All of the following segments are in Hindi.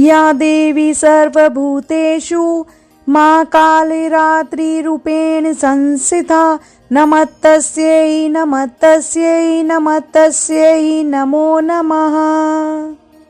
या देवी सर्वभूतेषु मां कालीरात्रिरूपेण संस्थिता नमस्तस्यै नमस्तस्यै नमस्तस्यै नमो नमः।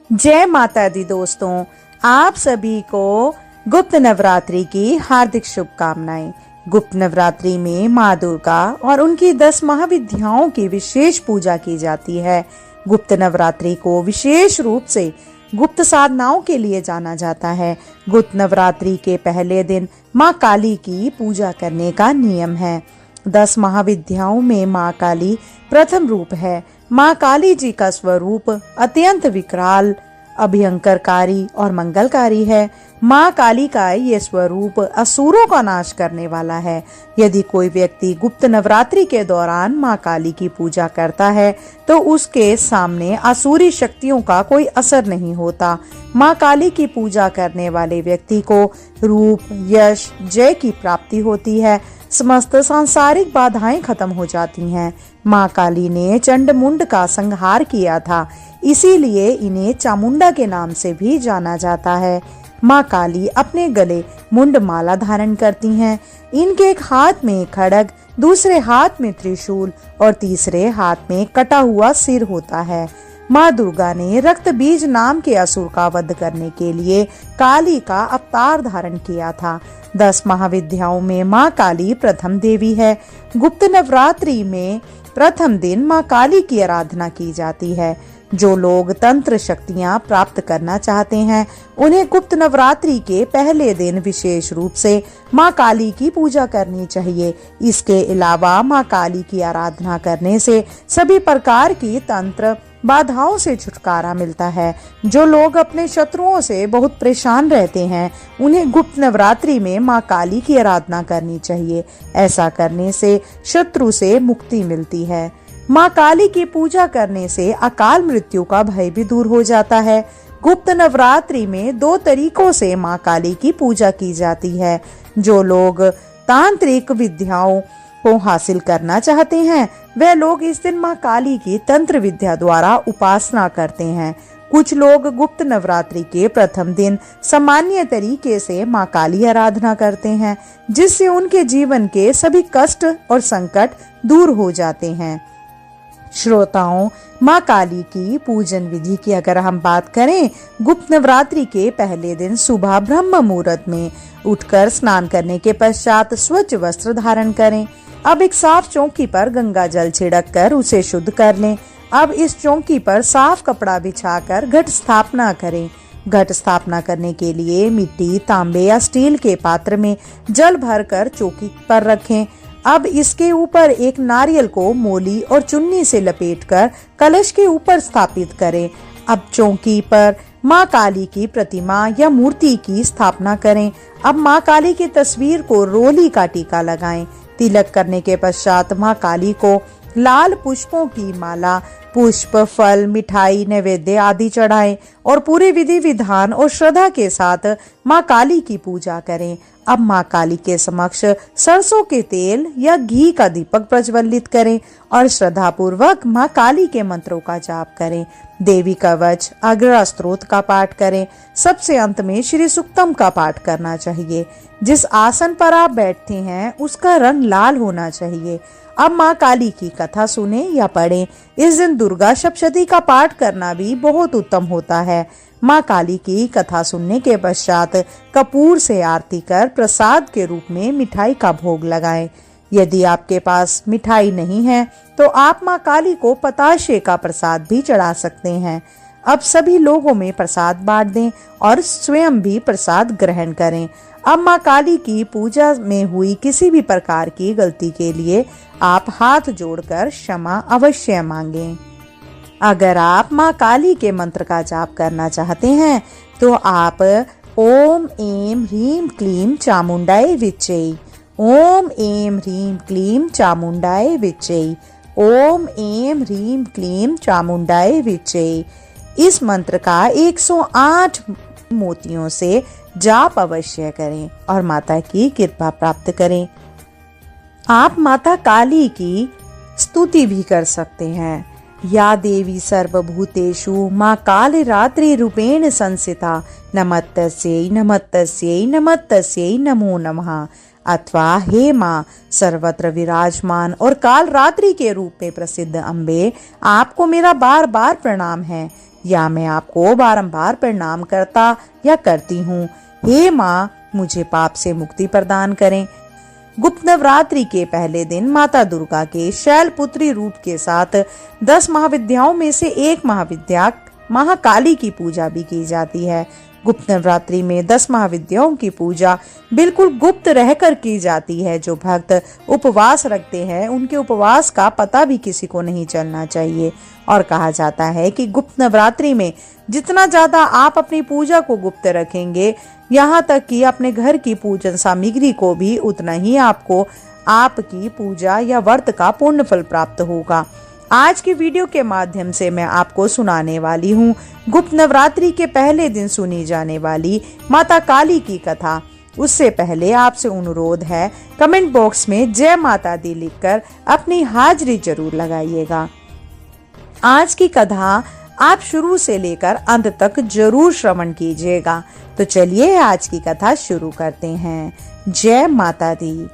जय माता दी दोस्तों, आप सभी को गुप्त नवरात्रि की हार्दिक शुभकामनाएं। गुप्त नवरात्रि में माँ दुर्गा और उनकी 10 महाविद्याओं की विशेष पूजा की जाती है। गुप्त नवरात्रि को विशेष रूप से गुप्त साधनाओं के लिए जाना जाता है। गुप्त नवरात्रि के पहले दिन माँ काली की पूजा करने का नियम है। 10 महाविद्याओं में माँ काली प्रथम रूप है। माँ काली जी का स्वरूप अत्यंत विकराल, अभयंकरकारी और मंगलकारी है। माँ काली का ये स्वरूप असुरों का नाश करने वाला है। यदि कोई व्यक्ति गुप्त नवरात्रि के दौरान माँ काली की पूजा करता है तो उसके सामने असुरी शक्तियों का कोई असर नहीं होता। माँ काली की पूजा करने वाले व्यक्ति को रूप, यश, जय की प्राप्ति होती है। समस्त सांसारिक बाधाएं खत्म हो जाती हैं। माँ काली ने चंडमुंड का संहार किया था, इसीलिए इन्हें चामुंडा के नाम से भी जाना जाता है। माँ काली अपने गले मुंड माला धारण करती हैं। इनके एक हाथ में खड्ग, दूसरे हाथ में त्रिशूल और तीसरे हाथ में कटा हुआ सिर होता है। माँ दुर्गा ने रक्त बीज नाम के असुर का वध करने के लिए काली का अवतार धारण किया था। 10 महाविद्याओं में माँ काली प्रथम देवी है। गुप्त नवरात्रि में प्रथम दिन माँ काली की आराधना की जाती है। जो लोग तंत्र शक्तियां प्राप्त करना चाहते हैं उन्हें गुप्त नवरात्रि के पहले दिन विशेष रूप से माँ काली की पूजा करनी चाहिए। इसके अलावा माँ काली की आराधना करने से सभी प्रकार की तंत्र बाधाओं से छुटकारा मिलता है। जो लोग अपने शत्रुओं से बहुत परेशान रहते हैं उन्हें गुप्त नवरात्रि में माँ काली की आराधना करनी चाहिए। ऐसा करने से शत्रु से मुक्ति मिलती है। माँ काली की पूजा करने से अकाल मृत्यु का भय भी दूर हो जाता है। गुप्त नवरात्रि में 2 तरीकों से माँ काली की पूजा की जाती है। जो लोग तांत्रिक विद्याओं को हासिल करना चाहते हैं वे लोग इस दिन माँ काली की तंत्र विद्या द्वारा उपासना करते हैं। कुछ लोग गुप्त नवरात्रि के प्रथम दिन सामान्य तरीके से माँ काली आराधना करते हैं, जिससे उनके जीवन के सभी कष्ट और संकट दूर हो जाते हैं। श्रोताओं, माँ काली की पूजन विधि की अगर हम बात करें, गुप्त नवरात्रि के पहले दिन सुबह ब्रह्म मुहूर्त में उठकर स्नान करने के पश्चात स्वच्छ वस्त्र धारण करें। अब एक साफ चौकी पर गंगा जल छिड़क कर उसे शुद्ध कर लें। अब इस चौकी पर साफ कपड़ा बिछाकर घट स्थापना करें। घट स्थापना करने के लिए मिट्टी, तांबे या स्टील के पात्र में जल भरकर चौकी पर रखें। अब इसके ऊपर एक नारियल को मोली और चुन्नी से लपेटकर कलश के ऊपर स्थापित करें। अब चौकी पर माँ काली की प्रतिमा या मूर्ति की स्थापना करें। अब माँ काली की तस्वीर को रोली का टीका लगाएं। तिलक करने के पश्चात माँ काली को लाल पुष्पों की माला, पुष्प, फल, मिठाई, नैवेद्य आदि चढ़ाएं और पूरे विधि विधान और श्रद्धा के साथ माँ काली की पूजा करें। अब माँ काली के समक्ष सरसों के तेल या घी का दीपक प्रज्वलित करें और श्रद्धा पूर्वक माँ काली के मंत्रों का जाप करें। देवी कवच, अग्रह स्तोत्र का पाठ करें। सबसे अंत में श्री सूक्तम का पाठ करना चाहिए। जिस आसन पर आप बैठते हैं उसका रंग लाल होना चाहिए। अब माँ काली की कथा सुने या पढ़ें। इस दिन दुर्गा सप्तशती का पाठ करना भी बहुत उत्तम होता है। माँ काली की कथा सुनने के पश्चात कपूर से आरती कर प्रसाद के रूप में मिठाई का भोग लगाएं। यदि आपके पास मिठाई नहीं है तो आप माँ काली को पताशे का प्रसाद भी चढ़ा सकते हैं। अब सभी लोगों में प्रसाद बांट दें और स्वयं भी प्रसाद ग्रहण करें। अब माँ काली की पूजा में हुई किसी भी प्रकार की गलती के लिए आप हाथ जोड़कर क्षमा अवश्य मांगें। अगर आप माँ काली के मंत्र का जाप करना चाहते हैं तो आप ओम ऐं ह्रीं क्लीं चामुंडाय विच्चे, ओम ऐं ह्रीं क्लीं चामुंडाय विच्चे, ओम ऐं ह्रीं क्लीं चामुंडाय विच्चे, इस मंत्र का 108 मोतियों से जाप अवश्य करें और माता की कृपा प्राप्त करें। आप माता काली की स्तुति भी कर सकते हैं। या देवी सर्वभूतेषु माँ कालरात्रि रूपेण संस्थिता नमस्तस्यै नमस्तस्यै नमस्तस्यै नमो नमः। अथवा हे माँ सर्वत्र विराजमान और काल रात्रि के रूप में प्रसिद्ध अम्बे, आपको मेरा बार बार प्रणाम है, या मैं आपको बारंबार प्रणाम करता या करती हूँ। हे माँ मुझे पाप से मुक्ति प्रदान करें। गुप्त नवरात्रि के पहले दिन माता दुर्गा के शैलपुत्री रूप के साथ 10 महाविद्याओं में से एक महाविद्या महाकाली की पूजा भी की जाती है। गुप्त नवरात्रि में 10 महाविद्याओं की पूजा बिल्कुल गुप्त रहकर की जाती है। जो भक्त उपवास रखते हैं उनके उपवास का पता भी किसी को नहीं चलना चाहिए। और कहा जाता है कि गुप्त नवरात्रि में जितना ज्यादा आप अपनी पूजा को गुप्त रखेंगे, यहाँ तक कि अपने घर की पूजन सामग्री को भी, उतना ही आपको आपकी पूजा या व्रत का पूर्ण फल प्राप्त होगा। आज की वीडियो के माध्यम से मैं आपको सुनाने वाली हूँ गुप्त नवरात्रि के पहले दिन सुनी जाने वाली माता काली की कथा। उससे पहले आपसे अनुरोध है, कमेंट बॉक्स में जय माता दी लिखकर अपनी हाजिरी जरूर लगाइएगा। आज की कथा आप शुरू से लेकर अंत तक जरूर श्रवण कीजिएगा। तो चलिए आज की कथा शुरू करते हैं। जय माता दी।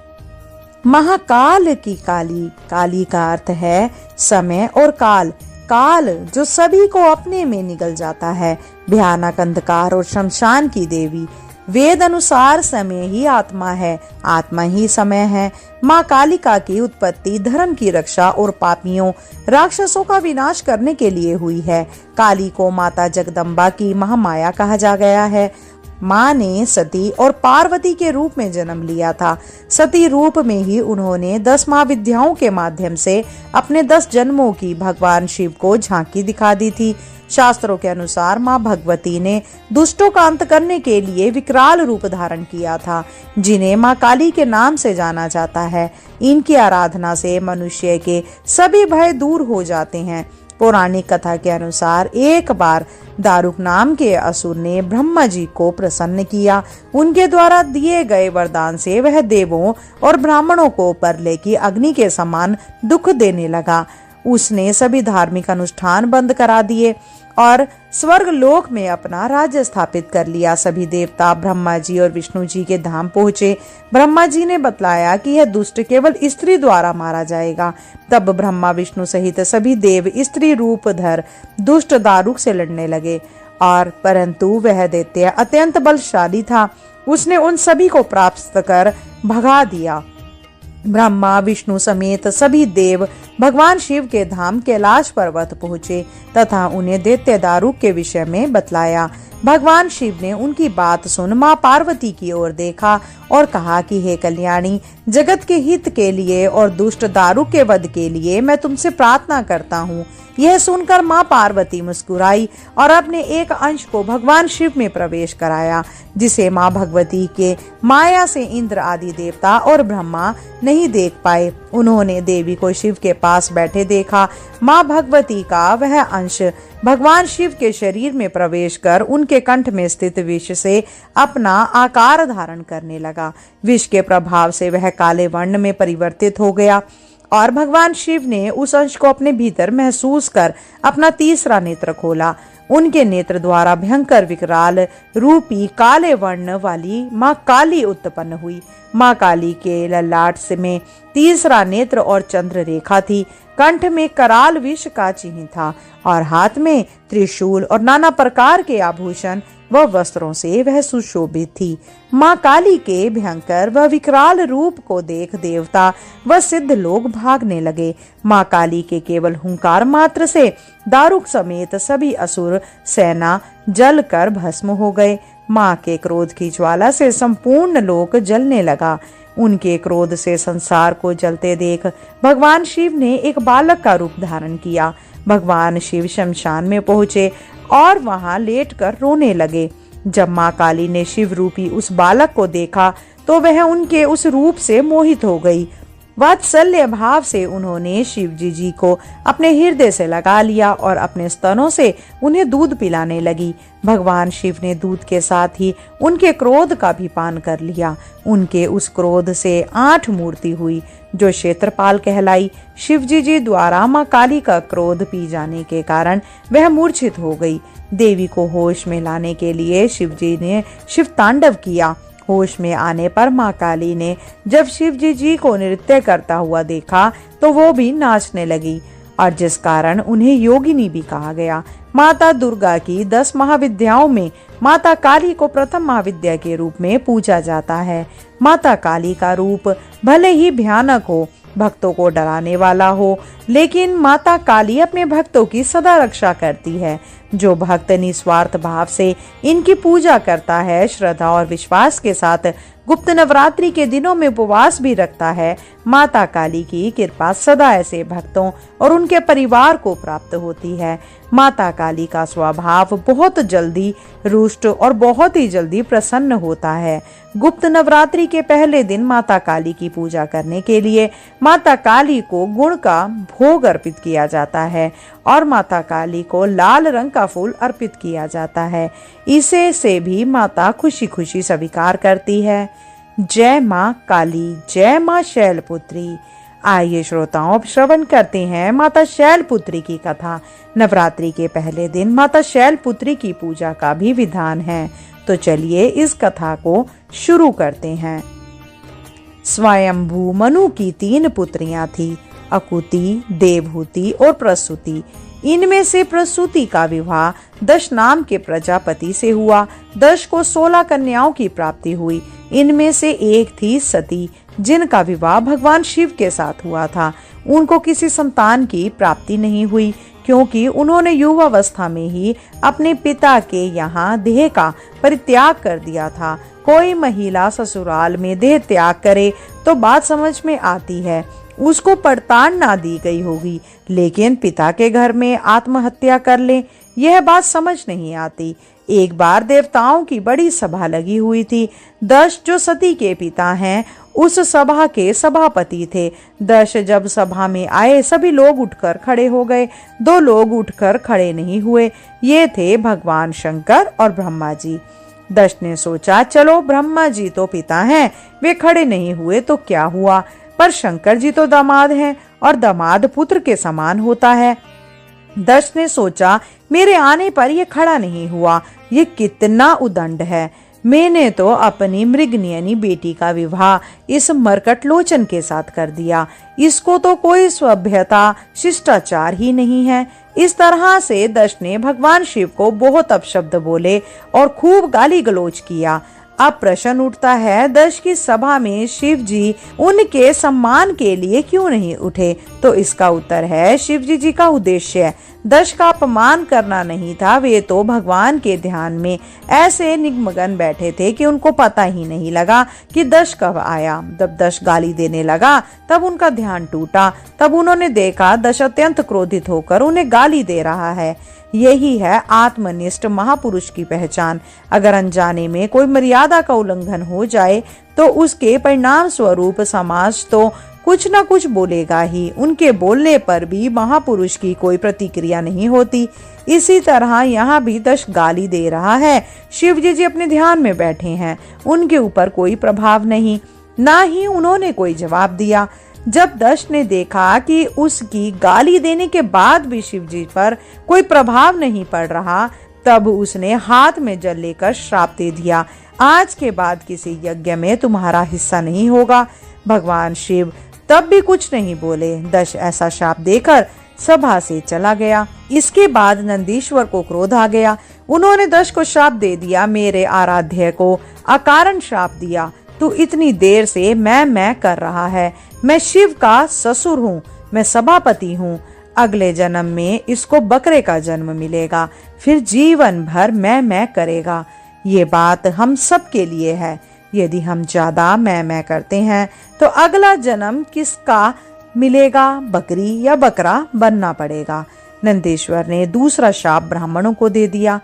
महाकाल की काली, काली का अर्थ है समय और काल। काल जो सभी को अपने में निगल जाता है, भयानक अंधकार और शमशान की देवी। वेद अनुसार समय ही आत्मा है, आत्मा ही समय है। माँ कालिका की उत्पत्ति धर्म की रक्षा और पापियों राक्षसों का विनाश करने के लिए हुई है। काली को माता जगदम्बा की महामाया कहा जा गया है। माँ ने सती और पार्वती के रूप में जन्म लिया था। सती रूप में ही उन्होंने 10 महाविद्याओं के माध्यम से अपने 10 जन्मों की भगवान शिव को झांकी दिखा दी थी। शास्त्रों के अनुसार माँ भगवती ने दुष्टों का अंत करने के लिए विकराल रूप धारण किया था, जिन्हें माँ काली के नाम से जाना जाता है। इनकी आराधना से मनुष्य के सभी भय दूर हो जाते हैं। पौराणिक कथा के अनुसार एक बार दारुक नाम के असुर ने ब्रह्मा जी को प्रसन्न किया। उनके द्वारा दिए गए वरदान से वह देवों और ब्राह्मणों को परले की अग्नि के समान दुख देने लगा। उसने सभी धार्मिक अनुष्ठान बंद करा दिए और स्वर्ग लोक में अपना राज्य स्थापित कर लिया। सभी देवता ब्रह्मा जी और विष्णु जी के धाम पहुँचे। ब्रह्मा जी ने बतलाया कि यह दुष्ट केवल स्त्री द्वारा मारा जाएगा। तब ब्रह्मा विष्णु सहित सभी देव स्त्री रूप धर दुष्ट दारुक से लड़ने लगे, और परंतु वह दैत्य अत्यंत बलशाली था। उसने उन सभी को प्राप्त कर भगा दिया। ब्रह्मा विष्णु समेत सभी देव भगवान शिव के धाम कैलाश पर्वत पहुँचे तथा उन्हें दैत्य दारुक के विषय में बतलाया। भगवान शिव ने उनकी बात सुन माँ पार्वती की ओर देखा और कहा कि हे कल्याणी, जगत के हित के लिए और दुष्ट दारुक के वध के लिए मैं तुमसे प्रार्थना करता हूँ। यह सुनकर माँ पार्वती मुस्कुराई और अपने एक अंश को भगवान शिव में प्रवेश कराया, जिसे माँ भगवती के माया से इंद्र आदि देवता और ब्रह्मा नहीं देख पाए। उन्होंने देवी को शिव के पास बैठे देखा। माँ भगवती का वह अंश भगवान शिव के शरीर में प्रवेश कर उनके कंठ में स्थित विष से अपना आकार धारण करने लगा। विष के प्रभाव से वह काले वर्ण में परिवर्तित हो गया और भगवान शिव ने उस अंश को अपने भीतर महसूस कर अपना तीसरा नेत्र खोला। उनके नेत्र द्वारा भयंकर विकराल रूपी काले वर्ण वाली माँ काली उत्पन्न हुई। माँ काली के ललाट में तीसरा नेत्र और चंद्र रेखा थी। कंठ में कराल विष का चिन्ह था और हाथ में त्रिशूल और नाना प्रकार के आभूषण व वस्त्रों से वह सुशोभित थी। माँ काली के भयंकर व विकराल रूप को देख देवता व सिद्ध लोग भागने लगे। माँ काली के केवल हुंकार मात्र से दारुक समेत सभी असुर सेना जल कर भस्म हो गए। माँ के क्रोध की ज्वाला से संपूर्ण लोक जलने लगा। उनके क्रोध से संसार को जलते देख भगवान शिव ने एक बालक का रूप धारण किया। भगवान शिव शमशान में पहुँचे और वहां लेटकर रोने लगे। जब माँ काली ने शिव रूपी उस बालक को देखा तो वह उनके उस रूप से मोहित हो गई। वात्सल्य भाव से उन्होंने शिवजी जी को अपने हृदय से लगा लिया और अपने स्तनों से उन्हें दूध पिलाने लगी। भगवान शिव ने दूध के साथ ही उनके क्रोध का भी पान कर लिया। उनके उस क्रोध से 8 मूर्ति हुई जो क्षेत्रपाल कहलाई। शिवजी जी द्वारा माँ काली का क्रोध पी जाने के कारण वह मूर्छित हो गई। देवी को होश में लाने के लिए शिवजी ने शिव तांडव किया। होश में आने पर माँ काली ने जब शिवजी जी को नृत्य करता हुआ देखा तो वो भी नाचने लगी और जिस कारण उन्हें योगिनी भी कहा गया। माता दुर्गा की 10 महाविद्याओं में माता काली को प्रथम महाविद्या के रूप में पूजा जाता है। माता काली का रूप भले ही भयानक हो, भक्तों को डराने वाला हो, लेकिन माता काली अपने भक्तों की सदा रक्षा करती है। जो भक्त निस्वार्थ भाव से इनकी पूजा करता है, श्रद्धा और विश्वास के साथ गुप्त नवरात्रि के दिनों में उपवास भी रखता है, माता काली की कृपा सदा ऐसे भक्तों और उनके परिवार को प्राप्त होती है। माता काली का स्वभाव बहुत जल्दी रुष्ट और बहुत ही जल्दी प्रसन्न होता है। गुप्त नवरात्रि के पहले दिन माता काली की पूजा करने के लिए माता काली को गुड़ का भोग अर्पित किया जाता है और माता काली को लाल रंग का फूल अर्पित किया जाता है। इसे से भी माता खुशी खुशी स्वीकार करती है। जय माँ काली, जय माँ शैलपुत्री। आइए श्रोताओं, श्रवण करते हैं माता शैलपुत्री की कथा। नवरात्रि के पहले दिन माता शैलपुत्री की पूजा का भी विधान है, तो चलिए इस कथा को शुरू करते हैं। स्वयंभू मनु की 3 पुत्रियां थी, अकुति, देवहूति और प्रसूति। इनमें से प्रसूति का विवाह दश नाम के प्रजापति से हुआ। दश को 16 कन्याओं की प्राप्ति हुई। इनमें से एक थी सती, जिनका विवाह भगवान शिव के साथ हुआ था। उनको किसी संतान की प्राप्ति नहीं हुई, क्योंकि उन्होंने युवावस्था में ही अपने पिता के यहाँ देह का परित्याग कर दिया था। कोई महिला ससुराल में देह त्याग करे तो बात समझ में आती है, उसको पड़ताल ना दी गई होगी, लेकिन पिता के घर में आत्महत्या कर ले, यह बात समझ नहीं आती। एक बार देवताओं की बड़ी सभा लगी हुई थी। दश जो सती के पिता हैं, उस सभा के सभापति थे। दश जब सभा में आए, सभी लोग उठकर खड़े हो गए। 2 लोग उठकर खड़े नहीं हुए, ये थे भगवान शंकर और ब्रह्मा जी। दश ने सोचा, चलो ब्रह्मा जी तो पिता हैं, वे खड़े नहीं हुए तो क्या हुआ, पर शंकर जी तो दामाद हैं और दामाद पुत्र के समान होता है। दश ने सोचा, मेरे आने पर यह खड़ा नहीं हुआ, ये कितना उदंड है। मैंने तो अपनी मृगनयनी बेटी का विवाह इस मरकट लोचन के साथ कर दिया, इसको तो कोई सभ्यता शिष्टाचार ही नहीं है। इस तरह से दश ने भगवान शिव को बहुत अपशब्द बोले और खूब गाली गलौज किया। अब प्रश्न उठता है, दश की सभा में शिव जी उनके सम्मान के लिए क्यों नहीं उठे? तो इसका उत्तर है, शिवजी जी का उद्देश्य दश का अपमान करना नहीं था। वे तो भगवान के ध्यान में ऐसे निमग्न बैठे थे कि उनको पता ही नहीं लगा कि दश कब आया। जब दश गाली देने लगा तब उनका ध्यान टूटा। तब उन्होंने देखा दश अत्यंत क्रोधित होकर उन्हें गाली दे रहा है। यही है आत्मनिष्ठ महापुरुष की पहचान। अगर अनजाने में कोई मर्यादा का उल्लंघन हो जाए तो उसके परिणाम स्वरूप समाज तो कुछ न कुछ बोलेगा ही। उनके बोलने पर भी महापुरुष की कोई प्रतिक्रिया नहीं होती। इसी तरह यहाँ भी दश गाली दे रहा है। शिवजी जी अपने ध्यान में बैठे हैं, उनके ऊपर कोई प्रभाव नहीं, ना ही उन्होंने कोई जवाब दिया। जब दश ने देखा कि उसकी गाली देने के बाद भी शिवजी पर कोई प्रभाव नहीं पड़ रहा, तब उसने हाथ में जल लेकर श्राप दे दिया, आज के बाद किसी यज्ञ में तुम्हारा हिस्सा नहीं होगा। भगवान शिव तब भी कुछ नहीं बोले। दश ऐसा श्राप देकर सभा से चला गया। इसके बाद नंदीश्वर को क्रोध आ गया। उन्होंने दश को श्राप दे दिया, मेरे आराध्य को अकारण श्राप दिया। तू इतनी देर से मैं कर रहा है। मैं शिव का ससुर हूँ, मैं सभापति हूँ। अगले जन्म में इसको बकरे का जन्म मिलेगा, फिर जीवन भर मैं करेगा। ये बात हम सब के लिए है। यदि हम ज्यादा मैं करते हैं तो अगला जन्म किसका मिलेगा, बकरी या बकरा बनना पड़ेगा। नंदीश्वर ने दूसरा शाप ब्राह्मणों को दे दिया,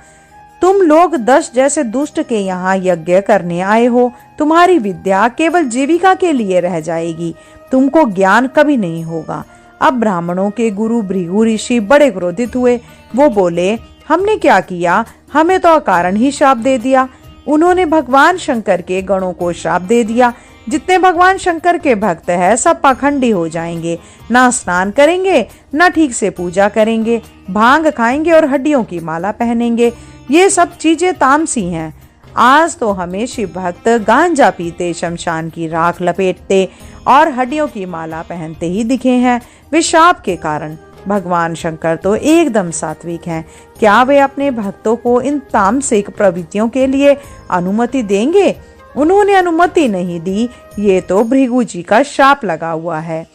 तुम लोग दश जैसे दुष्ट के यहाँ यज्ञ करने आए हो, तुम्हारी विद्या केवल जीविका के लिए रह जाएगी। तुमको ज्ञान कभी नहीं होगा। अब ब्राह्मणों के गुरु भृगु ऋषि बड़े क्रोधित हुए। वो बोले, हमने क्या किया? हमें तो अकारण ही श्राप दे दिया। उन्होंने भगवान शंकर के गणों को श्राप दे दिया। जितने भगवान शंकर के भक्त हैं सब पाखंडी हो जाएंगे, ना स्नान करेंगे, ना ठीक से पूजा करेंगे, भांग खाएंगे और हड्डियों की माला पहनेंगे। ये सब चीजें तामसी हैं। आज तो हमें शिव भक्त गांजा पीते, शमशान की राख लपेटते और हड्डियों की माला पहनते ही दिखे हैं। वे श्राप के कारण। भगवान शंकर तो एकदम सात्विक हैं। क्या वे अपने भक्तों को इन तामसिक प्रवृत्तियों के लिए अनुमति देंगे? उन्होंने अनुमति नहीं दी। ये तो भृगु जी का शाप लगा हुआ है।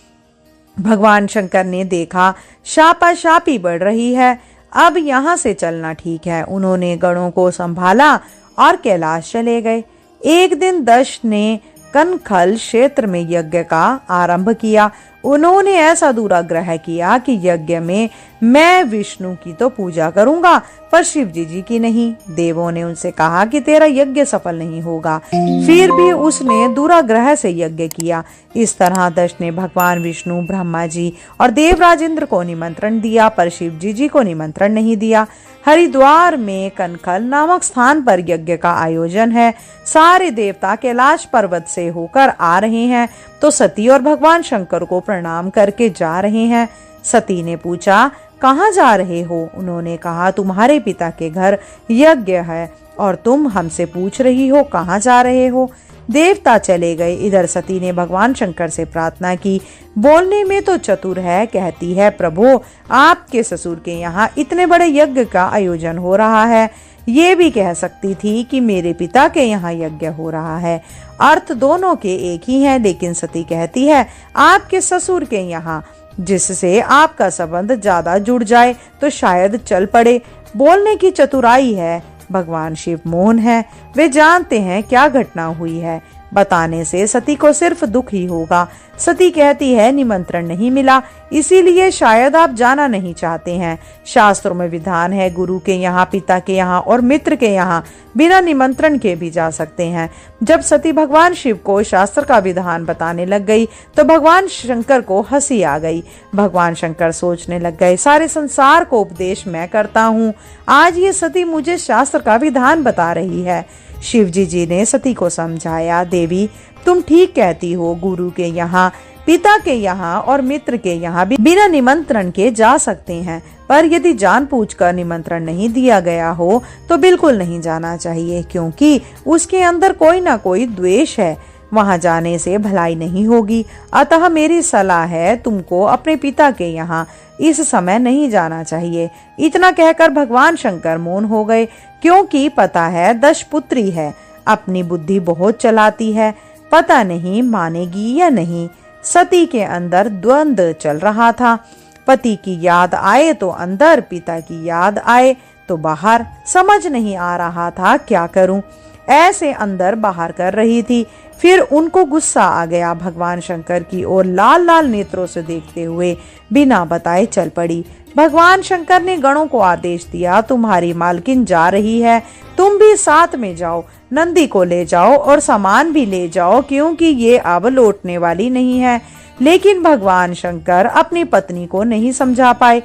भगवान शंकर ने देखा शापाशापी बढ़ रही है, अब यहाँ से चलना ठीक है। उन्होंने गणों को संभाला और कैलाश चले गए। एक दिन दक्ष ने कनखल क्षेत्र में यज्ञ का आरंभ किया। उन्होंने ऐसा दुराग्रह किया कि यज्ञ में मैं विष्णु की तो पूजा करूंगा पर शिव जी की नहीं। देवों ने उनसे कहा कि तेरा यज्ञ सफल नहीं होगा, फिर भी उसने दुराग्रह से यज्ञ किया। इस तरह दक्ष ने भगवान विष्णु, ब्रह्मा जी और देवराज इंद्र को निमंत्रण दिया पर शिव जी को निमंत्रण नहीं दिया। हरिद्वार में कनखल नामक स्थान पर यज्ञ का आयोजन है। सारे देवता कैलाश पर्वत से होकर आ रहे हैं तो सती और भगवान शंकर को प्रणाम करके जा रहे हैं। सती ने पूछा, कहाँ जा रहे हो? उन्होंने कहा, तुम्हारे पिता के घर यज्ञ है और तुम हमसे पूछ रही हो कहाँ जा रहे हो। देवता चले गए। इधर सती ने भगवान शंकर से प्रार्थना की। बोलने में तो चतुर है। कहती है, प्रभु आपके ससुर के यहाँ इतने बड़े यज्ञ का आयोजन हो रहा है। ये भी कह सकती थी कि मेरे पिता के यहाँ यज्ञ हो रहा है। अर्थ दोनों के एक ही हैं, लेकिन सती कहती है आपके ससुर के यहाँ, जिससे आपका संबंध ज्यादा जुड़ जाए तो शायद चल पड़े। बोलने की चतुराई है। भगवान शिव मोहन है, वे जानते हैं क्या घटना हुई है। बताने से सती को सिर्फ दुख ही होगा। सती कहती है, निमंत्रण नहीं मिला इसीलिए शायद आप जाना नहीं चाहते हैं। शास्त्रों में विधान है, गुरु के यहाँ, पिता के यहाँ और मित्र के यहाँ बिना निमंत्रण के भी जा सकते हैं। जब सती भगवान शिव को शास्त्र का विधान बताने लग गई तो भगवान शंकर को हंसी आ गई। भगवान शंकर सोचने लग गए, सारे संसार को उपदेश मैं करता हूँ, आज ये सती मुझे शास्त्र का विधान बता रही है। शिव जी ने सती को समझाया, देवी तुम ठीक कहती हो, गुरु के यहाँ, पिता के यहाँ और मित्र के यहाँ भी बिना निमंत्रण के जा सकते हैं, पर यदि जानबूझकर निमंत्रण नहीं दिया गया हो तो बिल्कुल नहीं जाना चाहिए, क्योंकि उसके अंदर कोई ना कोई द्वेष है। वहां जाने से भलाई नहीं होगी। अतः मेरी सलाह है, तुमको अपने पिता के यहाँ इस समय नहीं जाना चाहिए। इतना कहकर भगवान शंकर मौन हो गए, क्योंकि पता है दक्ष पुत्री है, अपनी बुद्धि बहुत चलाती है, पता नहीं मानेगी या नहीं। सती के अंदर द्वंद्व चल रहा था। पति की याद आए तो अंदर, पिता की याद आए तो बाहर। समझ नहीं आ रहा था क्या करूं। ऐसे अंदर बाहर कर रही थी। फिर उनको गुस्सा आ गया। भगवान शंकर की ओर लाल लाल नेत्रों से देखते हुए बिना बताए चल पड़ी। भगवान शंकर ने गणों को आदेश दिया, तुम्हारी मालकिन जा रही है, तुम भी साथ में जाओ, नंदी को ले जाओ और सामान भी ले जाओ, क्योंकि ये अब लौटने वाली नहीं है। लेकिन भगवान शंकर अपनी पत्नी को नहीं समझा पाए।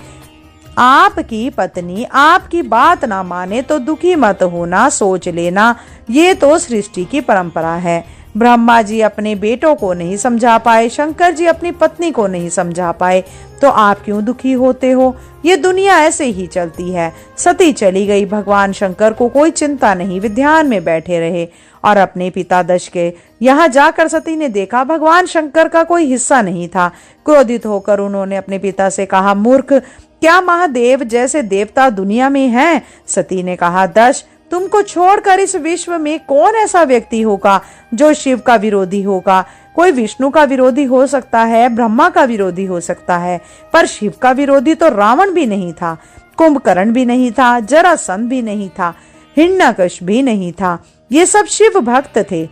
आपकी पत्नी आपकी बात ना माने तो दुखी मत होना, सोच लेना, ये तो सृष्टि की परंपरा है। ब्रह्मा जी अपने बेटों को नहीं समझा पाए, शंकर जी अपनी पत्नी को नहीं समझा पाए, तो आप क्यों दुखी होते हो? ये दुनिया ऐसे ही चलती है। सती चली गई। भगवान शंकर को कोई चिंता नहीं, वे ध्यान में बैठे रहे। और अपने पिता दक्ष के यहाँ जाकर सती ने देखा भगवान शंकर का कोई हिस्सा नहीं था। क्रोधित होकर उन्होंने अपने पिता से कहा, मूर्ख, क्या महादेव जैसे देवता दुनिया में हैं? सती ने कहा, दक्ष, तुमको छोड़कर इस विश्व में कौन ऐसा व्यक्ति होगा जो शिव का विरोधी होगा? कोई विष्णु का विरोधी हो सकता है, ब्रह्मा का विरोधी हो सकता है, पर शिव का विरोधी तो रावण भी नहीं था, कुंभकर्ण भी नहीं था, जरासंध भी नहीं था, हिरण्यकश्यप भी नहीं था। ये सब शिव भक्त थे।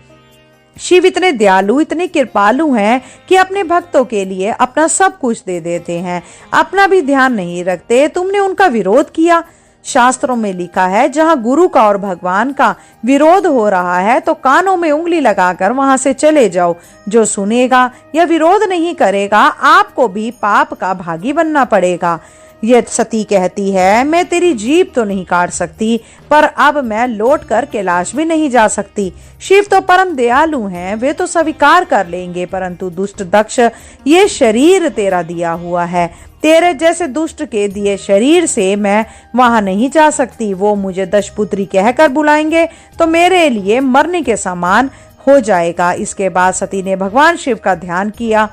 शिव इतने दयालु, इतने कृपालु हैं कि अपने भक्तों के लिए अपना सब कुछ दे देते हैं, अपना भी ध्यान नहीं रखते। तुमने उनका विरोध किया। शास्त्रों में लिखा है, जहाँ गुरु का और भगवान का विरोध हो रहा है तो कानों में उंगली लगाकर वहां से चले जाओ। जो सुनेगा या विरोध नहीं करेगा, आपको भी पाप का भागी बनना पड़ेगा। ये सती कहती है, मैं तेरी जीभ तो नहीं काट सकती, पर अब मैं लौट कर कैलाश भी नहीं जा सकती। शिव तो परम दयालु हैं, वे तो स्वीकार कर लेंगे, परंतु दुष्ट दक्ष, ये शरीर तेरा दिया हुआ है, तेरे जैसे दुष्ट के दिए शरीर से मैं वहां नहीं जा सकती। वो मुझे दशपुत्री कहकर बुलाएंगे तो मेरे लिए मरने के समान हो जाएगा। इसके बाद सती ने भगवान शिव का ध्यान किया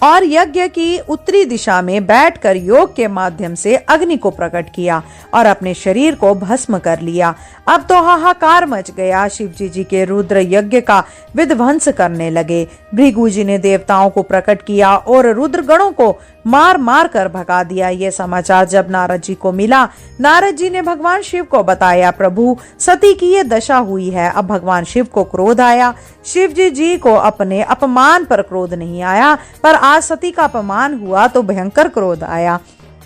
और यज्ञ की उत्तरी दिशा में बैठकर योग के माध्यम से अग्नि को प्रकट किया और अपने शरीर को भस्म कर लिया। अब तो हाहाकार मच गया। शिवजी जी के रुद्र यज्ञ का विध्वंस करने लगे। भृगु जी ने देवताओं को प्रकट किया और रुद्र गणों को मार मार कर भगा दिया। ये समाचार जब नारद जी को मिला, नारद जी ने भगवान शिव को बताया, प्रभु सती की ये दशा हुई है। अब भगवान शिव को क्रोध आया। शिव जी को अपने अपमान पर क्रोध नहीं आया, पर आज सती का अपमान हुआ तो भयंकर क्रोध आया।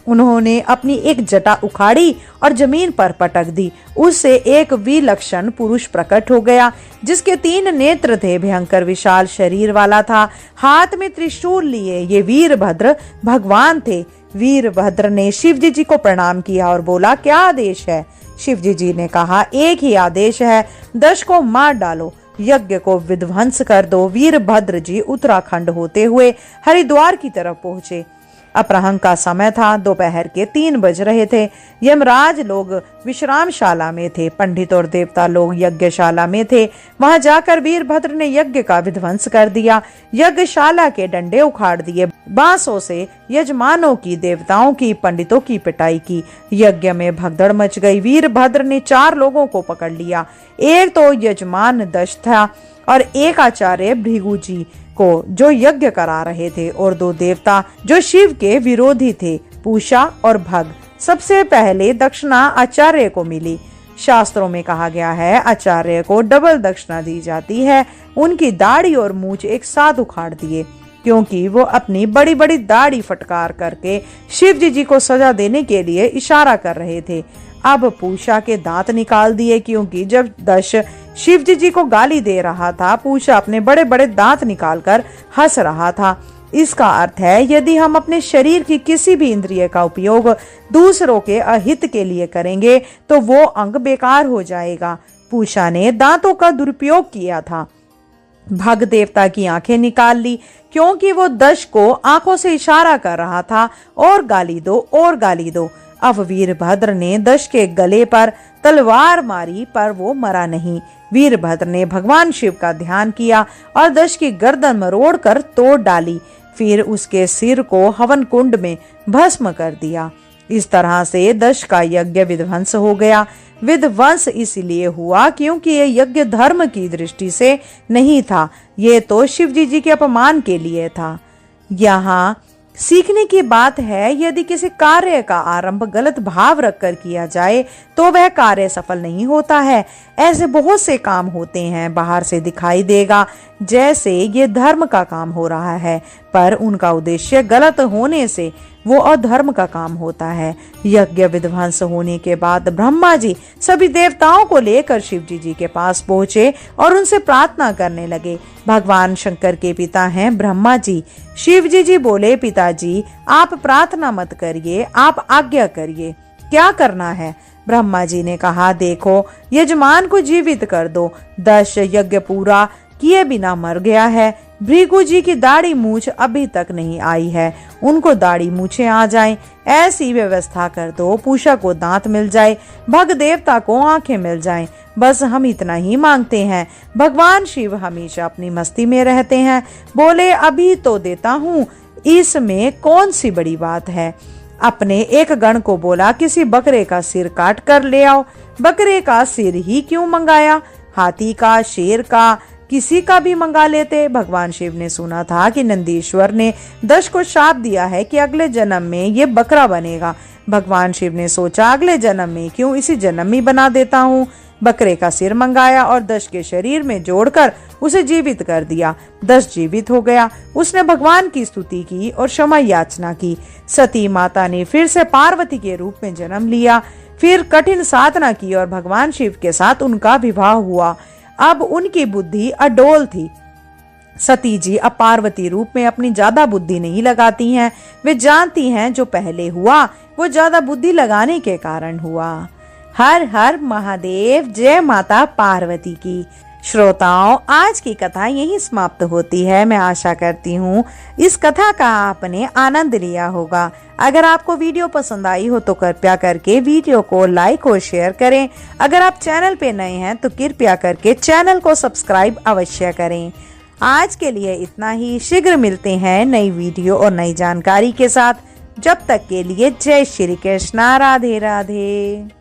उन्होंने अपनी एक जटा उखाड़ी और जमीन पर पटक दी। उससे एक विलक्षण पुरुष प्रकट हो गया, जिसके 3 नेत्र थे, भयंकर विशाल शरीर वाला था, हाथ में त्रिशूल लिए। ये वीरभद्र भगवान थे। वीरभद्र ने शिवजी जी को प्रणाम किया और बोला, क्या आदेश है? शिवजी जी ने कहा, एक ही आदेश है, दश को मार डालो, यज्ञ को विध्वंस कर दो। वीरभद्र जी उत्तराखंड होते हुए हरिद्वार की तरफ पहुंचे। अपराह्न का समय था, दोपहर के 3 बज रहे थे। यमराज लोग विश्रामशाला में थे, पंडित और देवता लोग यज्ञशाला में थे। वहां जाकर वीरभद्र ने यज्ञ का विध्वंस कर दिया। यज्ञशाला के डंडे उखाड़ दिए, बांसों से यजमानों की, देवताओं की, पंडितों की पिटाई की। यज्ञ में भगदड़ मच गई। वीरभद्र ने 4 लोगों को पकड़ लिया। एक तो यजमान दश था और एक आचार्य भृगु जी को जो यज्ञ करा रहे थे, और 2 देवता जो शिव के विरोधी थे, पूषा और भग। सबसे पहले दक्षिणा आचार्य को मिली। शास्त्रों में कहा गया है, आचार्य को डबल दक्षिणा दी जाती है। उनकी दाढ़ी और मूछ एक साथ उखाड़ दिए, क्योंकि वो अपनी बड़ी बड़ी दाढ़ी फटकार करके शिव जी को सजा देने के लिए इशारा कर रहे थे। अब पूषा के दांत निकाल दिए, क्योंकि जब दश शिव जी को गाली दे रहा था, पूषा अपने बड़े बड़े दांत निकालकर हंस रहा था। इसका अर्थ है, यदि हम अपने शरीर की किसी भी इंद्रिय का उपयोग दूसरों के अहित के लिए करेंगे तो वो अंग बेकार हो जाएगा। पूषा ने दांतों का दुरुपयोग किया था। भग देवता की आंखें निकाल ली, क्योंकि वो दश को आंखों से इशारा कर रहा था, और गाली दो और गाली दो। अब वीरभद्र ने दश के गले पर तलवार मारी, पर वो मरा नहीं। वीरभद्र ने भगवान शिव का ध्यान किया और दश की गर्दन मरोड़ कर तोड़ डाली। फिर उसके सिर को हवन कुंड में भस्म कर दिया। इस तरह से दश का यज्ञ विध्वंस हो गया। विध्वंस इसलिए हुआ क्योंकि ये यज्ञ धर्म की दृष्टि से नहीं था, ये तो शिव जी के अपमान के लिए था। यहाँ सीखने की बात है, यदि किसी कार्य का आरंभ गलत भाव रखकर किया जाए तो वह कार्य सफल नहीं होता है। ऐसे बहुत से काम होते हैं, बाहर से दिखाई देगा जैसे ये धर्म का काम हो रहा है, पर उनका उद्देश्य गलत होने से वो अधर्म का काम होता है। यज्ञ विध्वंस होने के बाद ब्रह्मा जी सभी देवताओं को लेकर शिव जी के पास पहुंचे और उनसे प्रार्थना करने लगे। भगवान शंकर के पिता हैं ब्रह्मा जी। शिव जी बोले, पिताजी आप प्रार्थना मत करिए, आप आज्ञा करिए, क्या करना है? ब्रह्मा जी ने कहा, देखो यजमान को जीवित कर दो। दश यज्ञ पूरा किए बिना मर गया है। भृगु जी की दाढ़ी मूछ अभी तक नहीं आई है, उनको दाढ़ी मूछें आ जाएं, ऐसी व्यवस्था कर दो। पूषा को दांत मिल जाए, भग देवता को आंखें मिल जाएं, बस हम इतना ही मांगते हैं। भगवान शिव हमेशा अपनी मस्ती में रहते हैं। बोले, अभी तो देता हूँ, इसमें कौन सी बड़ी बात है। अपने एक गण को बोला, किसी बकरे का सिर काट कर ले आओ। बकरे का सिर ही क्यों मंगाया? हाथी का, शेर का, किसी का भी मंगा लेते। भगवान शिव ने सुना था कि नंदीश्वर ने दश को शाप दिया है कि अगले जन्म में ये बकरा बनेगा। भगवान शिव ने सोचा, अगले जन्म में क्यों, इसी जन्म में बना देता हूँ। बकरे का सिर मंगाया और दश के शरीर में जोड़कर उसे जीवित कर दिया। दश जीवित हो गया। उसने भगवान की स्तुति की और क्षमा याचना की। सती माता ने फिर से पार्वती के रूप में जन्म लिया। फिर कठिन साधना की और भगवान शिव के साथ उनका विवाह हुआ। अब उनकी बुद्धि अडोल थी। सती जी अब पार्वती रूप में अपनी ज्यादा बुद्धि नहीं लगाती हैं। वे जानती हैं जो पहले हुआ वो ज्यादा बुद्धि लगाने के कारण हुआ। हर हर महादेव, जय माता पार्वती की। श्रोताओं, आज की कथा यही समाप्त होती है। मैं आशा करती हूँ इस कथा का आपने आनंद लिया होगा। अगर आपको वीडियो पसंद आई हो तो कृपया करके वीडियो को लाइक और शेयर करें। अगर आप चैनल पे नए हैं तो कृपया करके चैनल को सब्सक्राइब अवश्य करें। आज के लिए इतना ही। शीघ्र मिलते हैं नई वीडियो और नई जानकारी के साथ। जब तक के लिए जय श्री कृष्णा, राधे राधे।